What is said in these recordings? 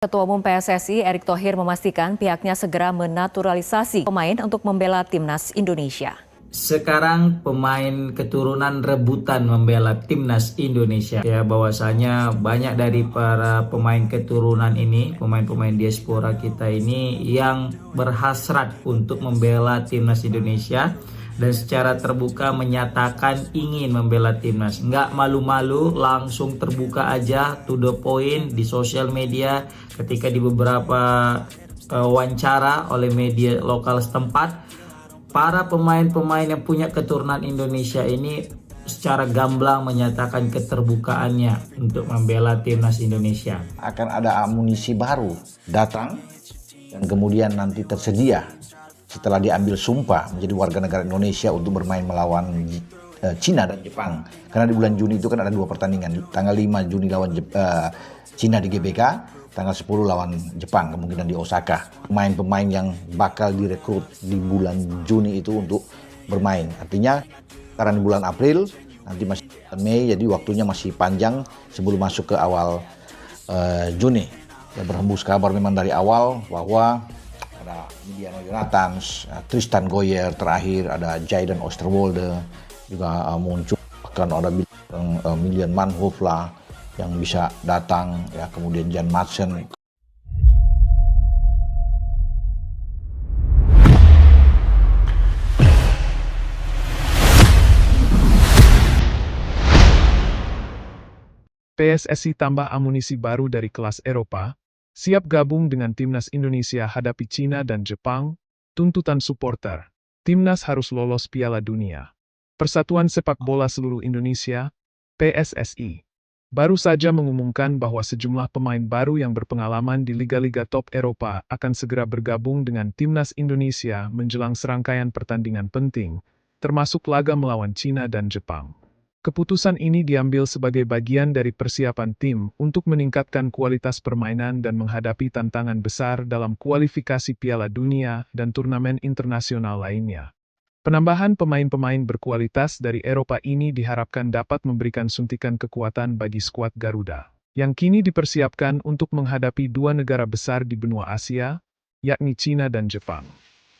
Ketua Umum PSSI Erick Thohir memastikan pihaknya segera menaturalisasi pemain untuk membela timnas Indonesia. Sekarang pemain keturunan rebutan membela timnas Indonesia. Ya, bahwasanya banyak dari para pemain keturunan ini, pemain-pemain diaspora kita ini yang berhasrat untuk membela timnas Indonesia dan secara terbuka menyatakan ingin membela timnas. Nggak malu-malu, langsung terbuka aja, to the point di sosial media ketika di beberapa wawancara oleh media lokal setempat. Para pemain-pemain yang punya keturunan Indonesia ini secara gamblang menyatakan keterbukaannya untuk membela timnas Indonesia. Akan ada amunisi baru datang dan kemudian nanti tersedia setelah diambil sumpah menjadi warga negara Indonesia untuk bermain melawan Cina dan Jepang. Karena di bulan Juni itu kan ada 2 pertandingan. Tanggal 5 Juni lawan Cina di GBK, tanggal 10 lawan Jepang, kemungkinan di Osaka. Pemain-pemain yang bakal direkrut di bulan Juni itu untuk bermain. Artinya sekarang di bulan April, nanti masih Mei, jadi waktunya masih panjang sebelum masuk ke awal Juni. Ya, berhembus kabar memang dari awal bahwa ada Indiana Jonathans, Tristan Goyer terakhir, ada Jayden Osterwolde juga muncul, bahkan ada Milian Manhoef lah yang bisa datang, ya, kemudian Jan Madsen. PSSI tambah amunisi baru dari kelas Eropa, siap gabung dengan timnas Indonesia hadapi Cina dan Jepang, tuntutan supporter. Timnas harus lolos Piala Dunia. Persatuan Sepak Bola Seluruh Indonesia, PSSI, baru saja mengumumkan bahwa sejumlah pemain baru yang berpengalaman di liga-liga top Eropa akan segera bergabung dengan timnas Indonesia menjelang serangkaian pertandingan penting, termasuk laga melawan Cina dan Jepang. Keputusan ini diambil sebagai bagian dari persiapan tim untuk meningkatkan kualitas permainan dan menghadapi tantangan besar dalam kualifikasi Piala Dunia dan turnamen internasional lainnya. Penambahan pemain-pemain berkualitas dari Eropa ini diharapkan dapat memberikan suntikan kekuatan bagi skuad Garuda, yang kini dipersiapkan untuk menghadapi 2 negara besar di benua Asia, yakni Cina dan Jepang.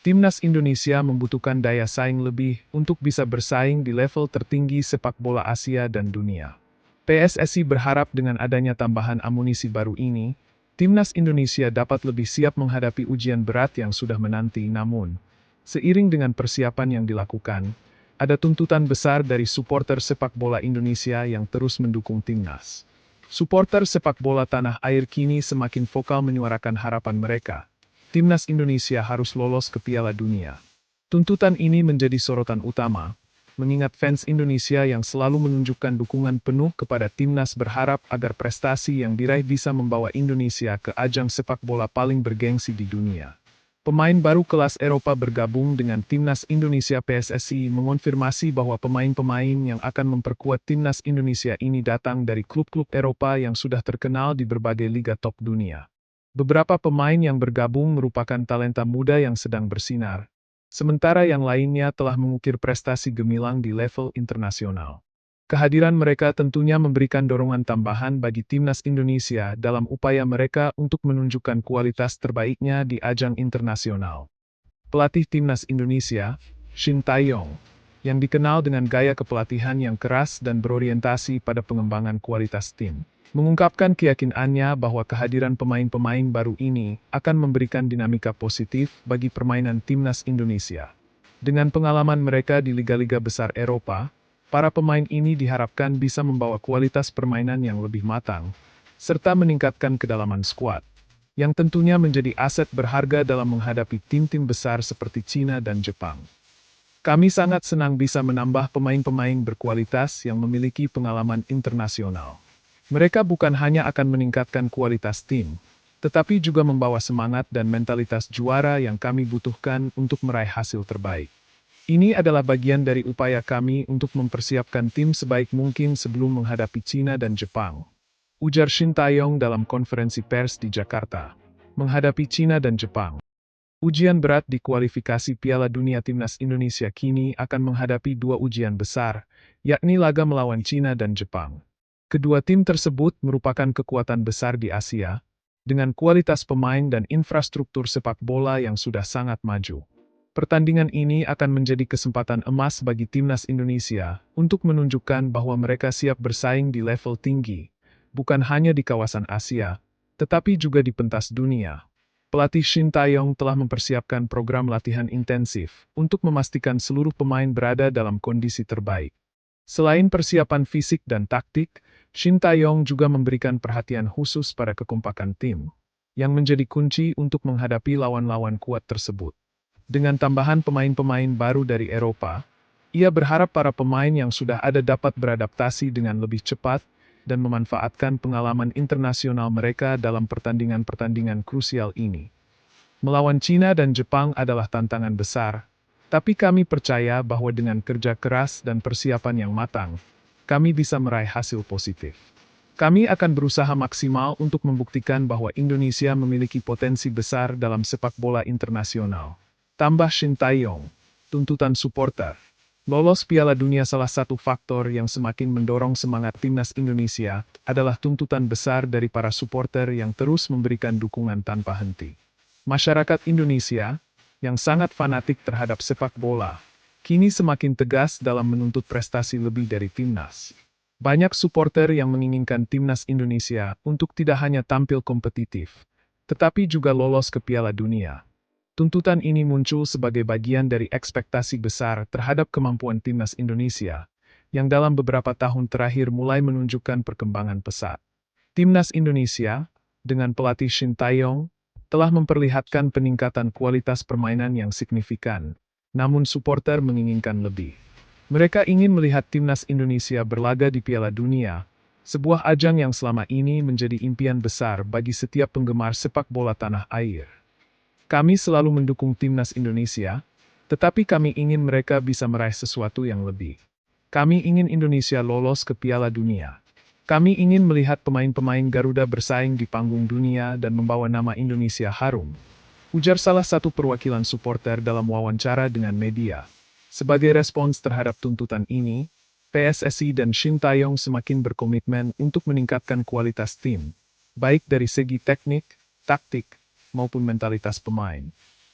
Timnas Indonesia membutuhkan daya saing lebih untuk bisa bersaing di level tertinggi sepak bola Asia dan dunia. PSSI berharap dengan adanya tambahan amunisi baru ini, Timnas Indonesia dapat lebih siap menghadapi ujian berat yang sudah menanti. Namun, seiring dengan persiapan yang dilakukan, ada tuntutan besar dari supporter sepak bola Indonesia yang terus mendukung timnas. Supporter sepak bola tanah air kini semakin vokal menyuarakan harapan mereka. Timnas Indonesia harus lolos ke Piala Dunia. Tuntutan ini menjadi sorotan utama, mengingat fans Indonesia yang selalu menunjukkan dukungan penuh kepada timnas berharap agar prestasi yang diraih bisa membawa Indonesia ke ajang sepak bola paling bergengsi di dunia. Pemain baru kelas Eropa bergabung dengan timnas Indonesia. PSSI mengonfirmasi bahwa pemain-pemain yang akan memperkuat timnas Indonesia ini datang dari klub-klub Eropa yang sudah terkenal di berbagai liga top dunia. Beberapa pemain yang bergabung merupakan talenta muda yang sedang bersinar, sementara yang lainnya telah mengukir prestasi gemilang di level internasional. Kehadiran mereka tentunya memberikan dorongan tambahan bagi timnas Indonesia dalam upaya mereka untuk menunjukkan kualitas terbaiknya di ajang internasional. Pelatih timnas Indonesia, Shin Tae-yong, yang dikenal dengan gaya kepelatihan yang keras dan berorientasi pada pengembangan kualitas tim, mengungkapkan keyakinannya bahwa kehadiran pemain-pemain baru ini akan memberikan dinamika positif bagi permainan timnas Indonesia. Dengan pengalaman mereka di liga-liga besar Eropa, para pemain ini diharapkan bisa membawa kualitas permainan yang lebih matang, serta meningkatkan kedalaman skuad, yang tentunya menjadi aset berharga dalam menghadapi tim-tim besar seperti Cina dan Jepang. Kami sangat senang bisa menambah pemain-pemain berkualitas yang memiliki pengalaman internasional. Mereka bukan hanya akan meningkatkan kualitas tim, tetapi juga membawa semangat dan mentalitas juara yang kami butuhkan untuk meraih hasil terbaik. Ini adalah bagian dari upaya kami untuk mempersiapkan tim sebaik mungkin sebelum menghadapi Cina dan Jepang, ujar Shin Tae-yong dalam konferensi pers di Jakarta. Menghadapi Cina dan Jepang, ujian berat di kualifikasi Piala Dunia. Timnas Indonesia kini akan menghadapi 2 ujian besar, yakni laga melawan Cina dan Jepang. Kedua tim tersebut merupakan kekuatan besar di Asia, dengan kualitas pemain dan infrastruktur sepak bola yang sudah sangat maju. Pertandingan ini akan menjadi kesempatan emas bagi timnas Indonesia untuk menunjukkan bahwa mereka siap bersaing di level tinggi, bukan hanya di kawasan Asia, tetapi juga di pentas dunia. Pelatih Shin Tae-yong telah mempersiapkan program latihan intensif untuk memastikan seluruh pemain berada dalam kondisi terbaik. Selain persiapan fisik dan taktik, Shin Tae-yong juga memberikan perhatian khusus pada kekompakan tim, yang menjadi kunci untuk menghadapi lawan-lawan kuat tersebut. Dengan tambahan pemain-pemain baru dari Eropa, ia berharap para pemain yang sudah ada dapat beradaptasi dengan lebih cepat dan memanfaatkan pengalaman internasional mereka dalam pertandingan-pertandingan krusial ini. Melawan Cina dan Jepang adalah tantangan besar, tapi kami percaya bahwa dengan kerja keras dan persiapan yang matang, kami bisa meraih hasil positif. Kami akan berusaha maksimal untuk membuktikan bahwa Indonesia memiliki potensi besar dalam sepak bola internasional. Tambah Shin Tae-yong, tuntutan supporter. Lolos Piala Dunia salah satu faktor yang semakin mendorong semangat timnas Indonesia adalah tuntutan besar dari para supporter yang terus memberikan dukungan tanpa henti. Masyarakat Indonesia, yang sangat fanatik terhadap sepak bola, kini semakin tegas dalam menuntut prestasi lebih dari timnas. Banyak supporter yang menginginkan timnas Indonesia untuk tidak hanya tampil kompetitif, tetapi juga lolos ke Piala Dunia. Tuntutan ini muncul sebagai bagian dari ekspektasi besar terhadap kemampuan timnas Indonesia, yang dalam beberapa tahun terakhir mulai menunjukkan perkembangan pesat. Timnas Indonesia, dengan pelatih Shin Tae-yong, telah memperlihatkan peningkatan kualitas permainan yang signifikan, namun supporter menginginkan lebih. Mereka ingin melihat timnas Indonesia berlaga di Piala Dunia, sebuah ajang yang selama ini menjadi impian besar bagi setiap penggemar sepak bola tanah air. Kami selalu mendukung timnas Indonesia, tetapi kami ingin mereka bisa meraih sesuatu yang lebih. Kami ingin Indonesia lolos ke Piala Dunia. Kami ingin melihat pemain-pemain Garuda bersaing di panggung dunia dan membawa nama Indonesia harum, ujar salah satu perwakilan supporter dalam wawancara dengan media. Sebagai respons terhadap tuntutan ini, PSSI dan Shin Tae-yong semakin berkomitmen untuk meningkatkan kualitas tim, baik dari segi teknik, taktik, maupun mentalitas pemain.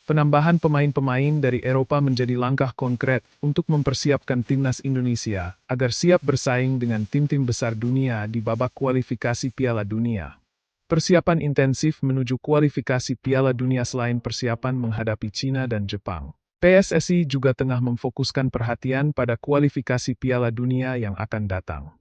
Penambahan pemain-pemain dari Eropa menjadi langkah konkret untuk mempersiapkan timnas Indonesia agar siap bersaing dengan tim-tim besar dunia di babak kualifikasi Piala Dunia. Persiapan intensif menuju kualifikasi Piala Dunia selain persiapan menghadapi Cina dan Jepang. PSSI juga tengah memfokuskan perhatian pada kualifikasi Piala Dunia yang akan datang.